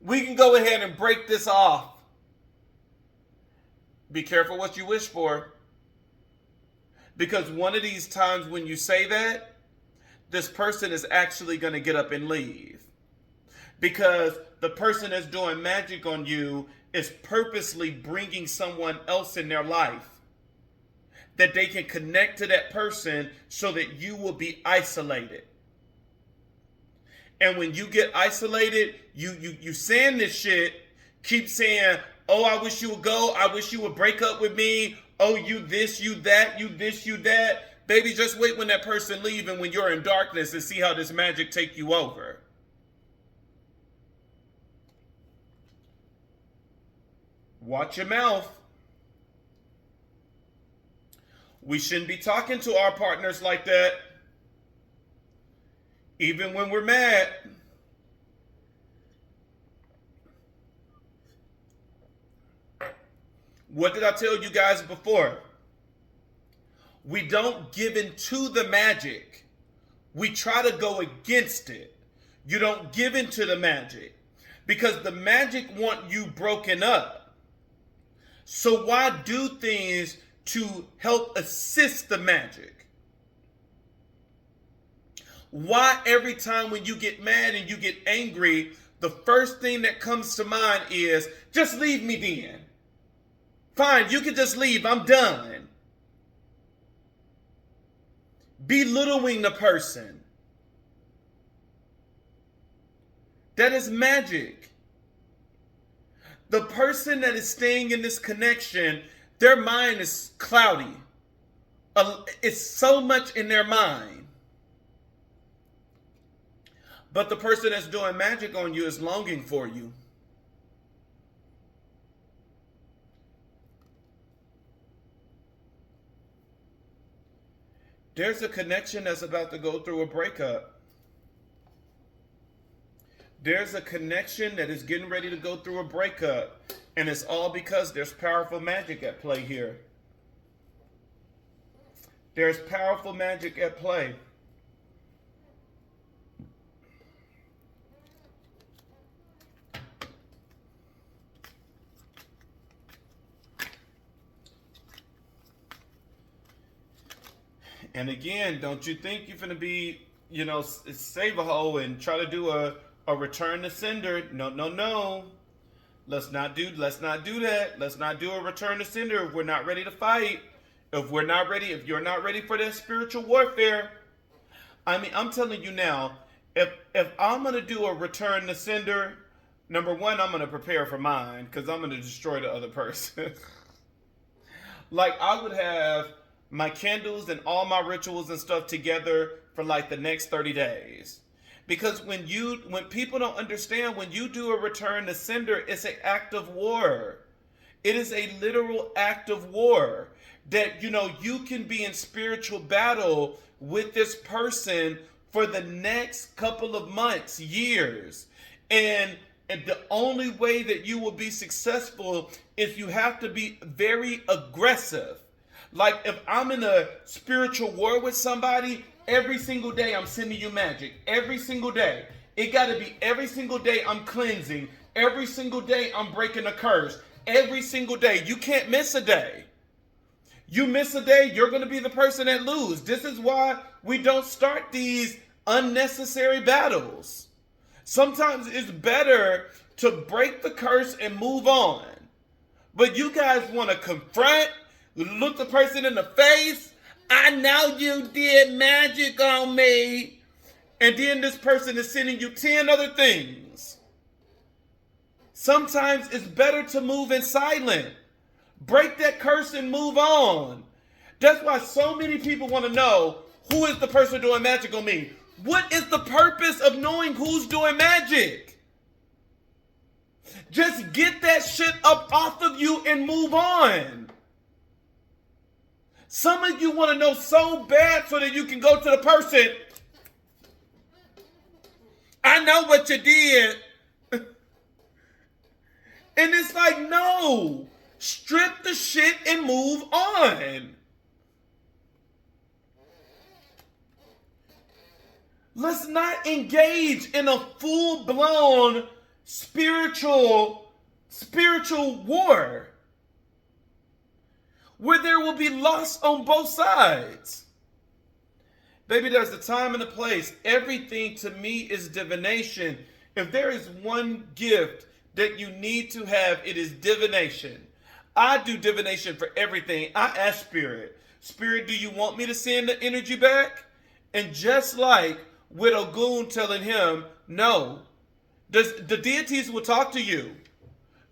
[SPEAKER 1] We can go ahead and break this off. Be careful what you wish for. Because one of these times when you say that, this person is actually going to get up and leave. Because the person that's doing magic on you is purposely bringing someone else in their life, that they can connect to that person so that you will be isolated. And when you get isolated, you saying this shit, keep saying, oh, I wish you would go, I wish you would break up with me, oh, you this, you that, you this, you that. Baby, just wait when that person leaves and when you're in darkness and see how this magic take you over. Watch your mouth. We shouldn't be talking to our partners like that, even when we're mad. What did I tell you guys before? We don't give into the magic. We try to go against it. You don't give into the magic because the magic want you broken up. So why do things to help assist the magic? Why every time when you get mad and you get angry, the first thing that comes to mind is, just leave me then. Fine, you can just leave, I'm done. Belittling the person. That is magic. The person that is staying in this connection, their mind is cloudy. It's so much in their mind. But the person that's doing magic on you is longing for you. There's a connection that's about to go through a breakup. There's a connection that is getting ready to go through a breakup. And it's all because there's powerful magic at play here. There's powerful magic at play. And again, don't you think you're going to be, save a hoe and try to do a return to sender? No, no, no. Let's not do that. Let's not do a return to sender if we're not ready to fight. If you're not ready for that spiritual warfare. I mean, I'm telling you now, if I'm going to do a return to sender, number one, I'm going to prepare for mine because I'm going to destroy the other person. Like I would have my candles and all my rituals and stuff together for like the next 30 days. Because when people don't understand, when you do a return to sender, it's an act of war. It is a literal act of war that, you can be in spiritual battle with this person for the next couple of months, years. And the only way that you will be successful is you have to be very aggressive. Like if I'm in a spiritual war with somebody, every single day I'm sending you magic. Every single day. It got to be every single day I'm cleansing. Every single day I'm breaking a curse. Every single day. You can't miss a day. You miss a day, you're going to be the person that loses. This is why we don't start these unnecessary battles. Sometimes it's better to break the curse and move on. But you guys want to confront, look the person in the face. I know you did magic on me. And then this person is sending you 10 other things. Sometimes it's better to move in silence. Break that curse and move on. That's why so many people want to know, who is the person doing magic on me? What is the purpose of knowing who's doing magic? Just get that shit up off of you and move on. Some of you want to know so bad so that you can go to the person. I know what you did. And it's like, no. Strip the shit and move on. Let's not engage in a full-blown spiritual war where there will be loss on both sides. Baby, there's a time and a place. Everything to me is divination. If there is one gift that you need to have, it is divination. I do divination for everything. I ask Spirit, do you want me to send the energy back? And just like with Ogun telling him, no, the deities will talk to you.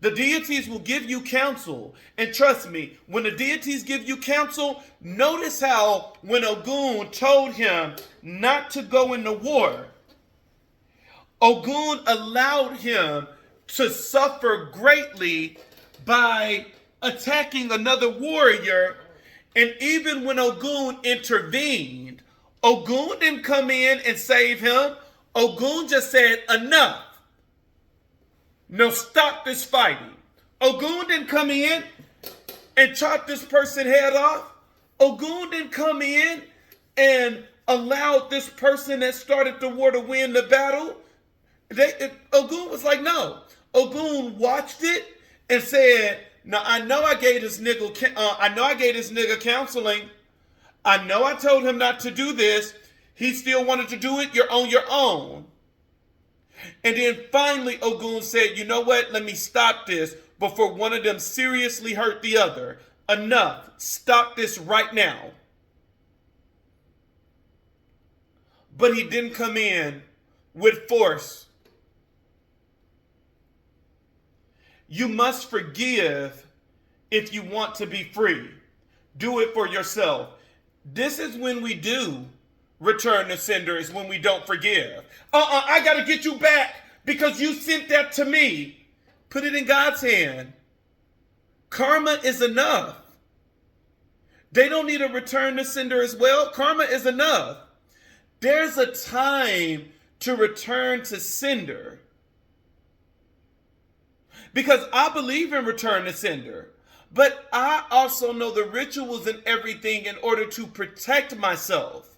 [SPEAKER 1] The deities will give you counsel. And trust me, when the deities give you counsel, notice how when Ogun told him not to go into war, Ogun allowed him to suffer greatly by attacking another warrior And even when Ogun intervened, Ogun didn't come in and save him. Ogun just said, enough. No, stop this fighting. Ogun didn't come in and chop this person's head off. Ogun didn't come in and allowed this person that started the war to win the battle. Ogun was like, no. Ogun watched it and said, "No, I know I gave this nigga counseling. I know I told him not to do this. He still wanted to do it. You're on your own." And then finally, Ogun said, "You know what? Let me stop this before one of them seriously hurt the other. Enough. Stop this right now." But he didn't come in with force. You must forgive if you want to be free. Do it for yourself. This is when we do return to sender, is when we don't forgive. I got to get you back because you sent that to me. Put it in God's hand. Karma is enough. They don't need a return to sender as well. Karma is enough. There's a time to return to sender. Because I believe in return to sender. But I also know the rituals and everything in order to protect myself.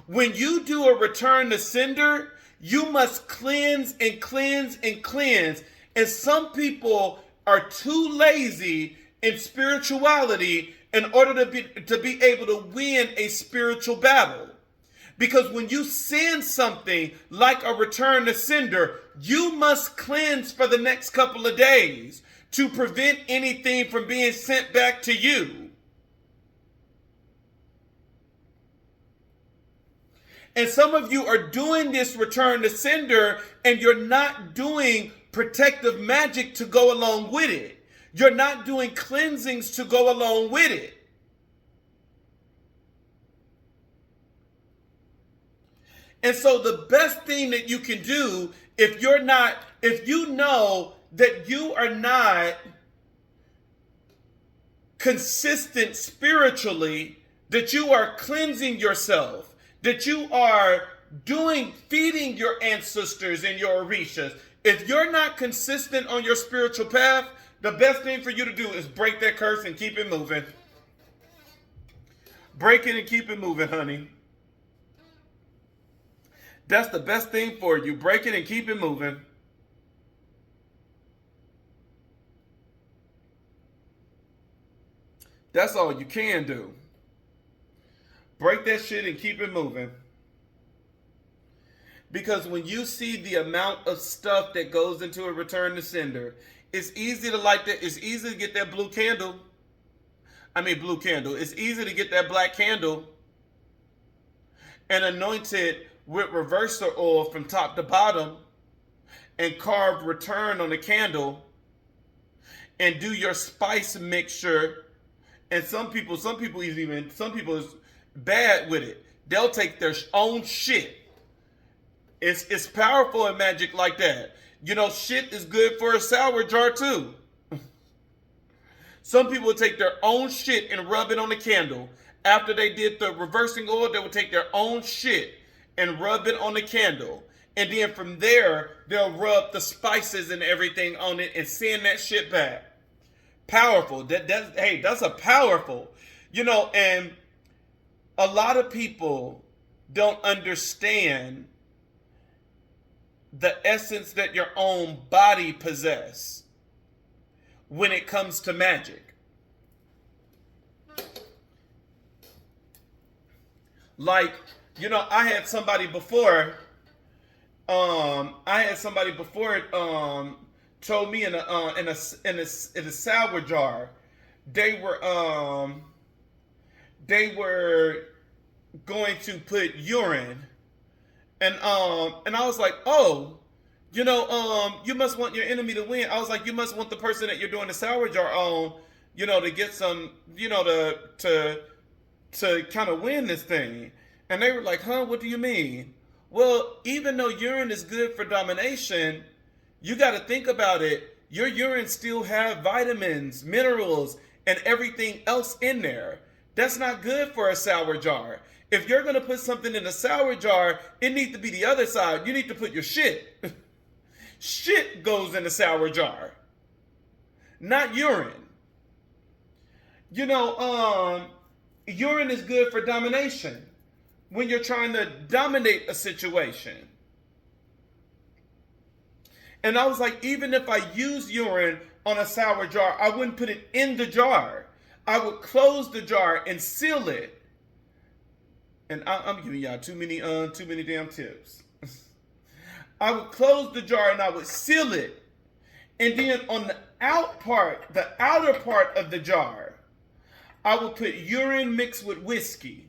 [SPEAKER 1] When you do a return to sender, you must cleanse and cleanse and cleanse. And some people are too lazy in spirituality in order to be able to win a spiritual battle. Because when you send something like a return to sender, you must cleanse for the next couple of days to prevent anything from being sent back to you. And some of you are doing this return to sender and you're not doing protective magic to go along with it. You're not doing cleansings to go along with it. And so the best thing that you can do if you know that you are not consistent spiritually, that you are cleansing yourself, that you are feeding your ancestors and your orishas. If you're not consistent on your spiritual path, the best thing for you to do is break that curse and keep it moving. Break it and keep it moving, honey. That's the best thing for you. Break it and keep it moving. That's all you can do. Break that shit and keep it moving. Because when you see the amount of stuff that goes into a return to sender, it's easy to light that. It's easy to get that blue candle. It's easy to get that black candle and anoint it with reverser oil from top to bottom and carve return on the candle and do your spice mixture. And some people is bad with it. They'll take their own shit. It's powerful in magic like that. You know, shit is good for a sour jar too. Some people take their own shit and rub it on the candle. After they did the reversing oil, they would take their own shit and rub it on the candle. And then from there, they'll rub the spices and everything on it and send that shit back. Powerful. That's a powerful. You know, and a lot of people don't understand the essence that your own body possess when it comes to magic. Like, you know, I had somebody before told me in a sour jar they were going to put urine. And I was like, oh, you know, you must want your enemy to win. I was like, you must want the person that you're doing the sour jar on, you know, to get some, you know, to kind of win this thing. And they were like, huh, what do you mean? Well, even though urine is good for domination, you got to think about it. Your urine still have vitamins, minerals, and everything else in there. That's not good for a sour jar. If you're going to put something in a sour jar, it needs to be the other side. You need to put your shit. Shit goes in a sour jar, not urine. You know, urine is good for domination when you're trying to dominate a situation. And I was like, even if I use urine on a sour jar, I wouldn't put it in the jar. I would close the jar and seal it. And I'm giving y'all too many damn tips. I would close the jar and I would seal it. And then on the outer part of the jar, I would put urine mixed with whiskey.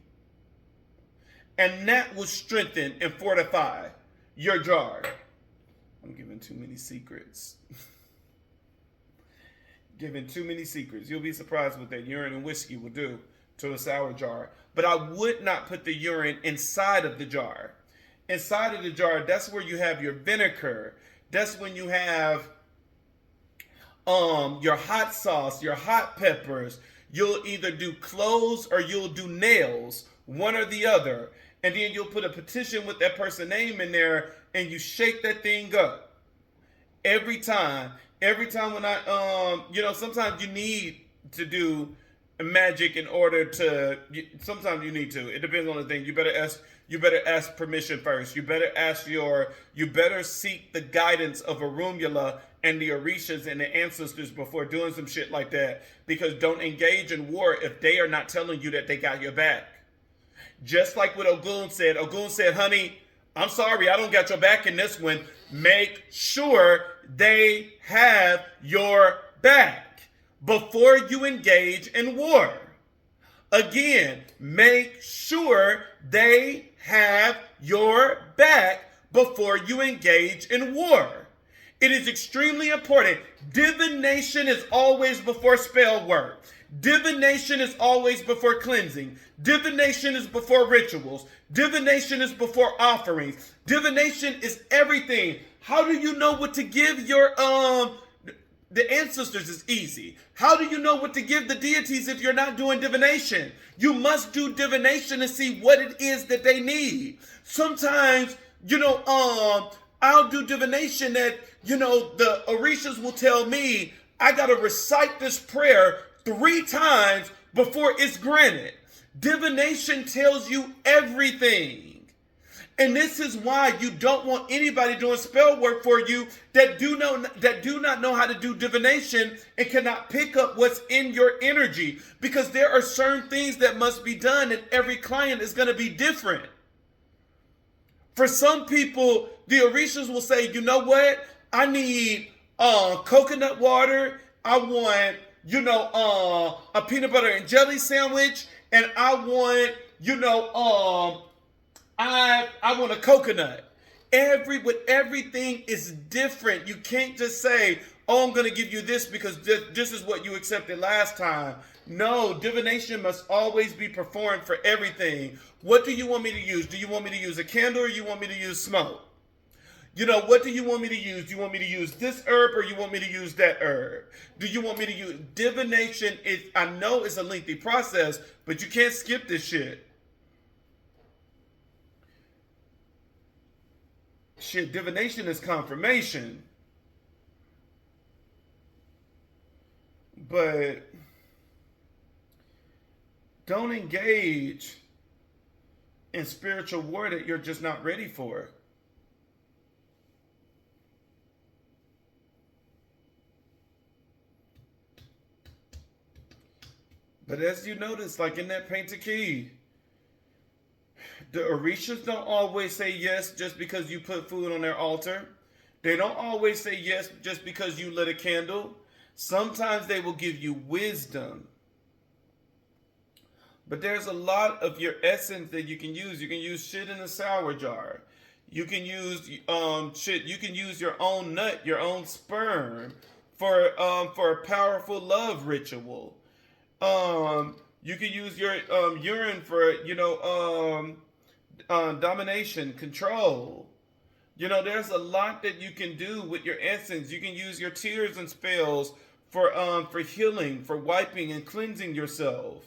[SPEAKER 1] And that will strengthen and fortify your jar. I'm giving too many secrets. Giving too many secrets. You'll be surprised what that urine and whiskey will do to a sour jar. But I would not put the urine inside of the jar. Inside of the jar, that's where you have your vinegar. That's when you have your hot sauce, your hot peppers. You'll either do cloves or you'll do nails, one or the other. And then you'll put a petition with that person's name in there and you shake that thing up. Every time when sometimes you need to do magic in order to, sometimes you need to. It depends on the thing. You better ask permission first. You better seek the guidance of Arumula and the Orishas and the ancestors before doing some shit like that. Because don't engage in war if they are not telling you that they got your back. Just like what Ogun said. Ogun said, honey, I'm sorry, I don't got your back in this one. Make sure they have your back before you engage in war. Again, make sure they have your back before you engage in war. It is extremely important. Divination is always before spell work. Divination is always before cleansing. Divination is before rituals. Divination is before offerings. Divination is everything. How do you know what to give your the ancestors? Is easy. How do you know what to give the deities if you're not doing divination? You must do divination to see what it is that they need. Sometimes, I'll do divination that, the Orishas will tell me I got to recite this prayer 3 times before it's granted. Divination tells you everything. And this is why you don't want anybody doing spell work for you that do not know how to do divination and cannot pick up what's in your energy. Because there are certain things that must be done and every client is going to be different. For some people, the Orishas will say, you know what? I need coconut water. I want, a peanut butter and jelly sandwich. And I want, I want a coconut. Everything is different. You can't just say, oh, I'm going to give you this because this is what you accepted last time. No, divination must always be performed for everything. What do you want me to use? Do you want me to use a candle or you want me to use smoke? What do you want me to use? Do you want me to use this herb or you want me to use that herb? Do you want me to use divination? I know it's a lengthy process, but you can't skip this shit. Divination is confirmation. But don't engage in spiritual war that you're just not ready for. But as you notice, like in that painted key, the Orishas don't always say yes just because you put food on their altar. They don't always say yes just because you lit a candle. Sometimes they will give you wisdom. But there's a lot of your essence that you can use. You can use shit in a sour jar. You can use shit. You can use your own nut, your own sperm for a powerful love ritual. You can use your urine for domination, control. There's a lot that you can do with your essence. You can use your tears and spells for healing, for wiping and cleansing yourself.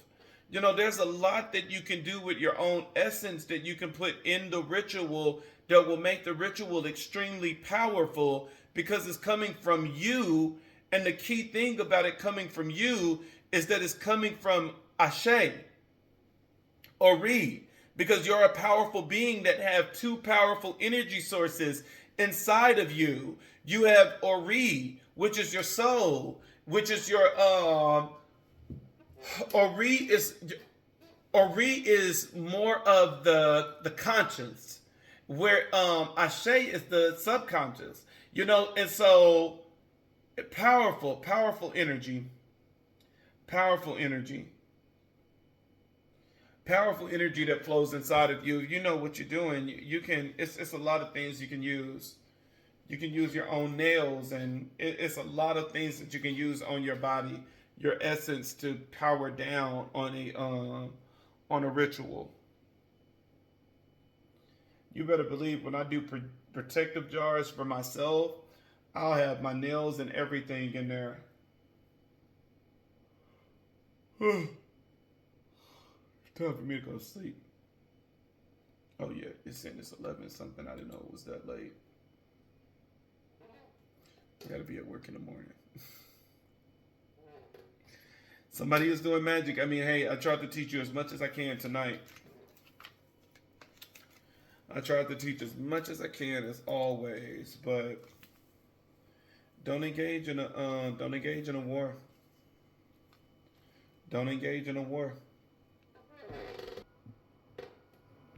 [SPEAKER 1] You know, there's a lot that you can do with your own essence that you can put in the ritual that will make the ritual extremely powerful because it's coming from you. And the key thing about it coming from you is that it's coming from Ashe or Re, because you're a powerful being that have two powerful energy sources inside of you. You have Ori, which is your soul, which is your Ori is Ori is more of the conscience, where Ashe is the subconscious. You know, and so powerful energy, powerful energy. Powerful energy that flows inside of you. You know what you're doing. You can. It's a lot of things you can use. You can use your own nails, and it's a lot of things that you can use on your body, your essence to power down on a ritual. You better believe when I do protective jars for myself, I'll have my nails and everything in there. Time for me to go to sleep. Oh yeah, it's saying it's 11 something. I didn't know it was that late. I gotta be at work in the morning. Somebody is doing magic. I mean, hey, I tried to teach you as much as I can tonight. I tried to teach as much as I can as always, but don't engage in a war. Don't engage in a war.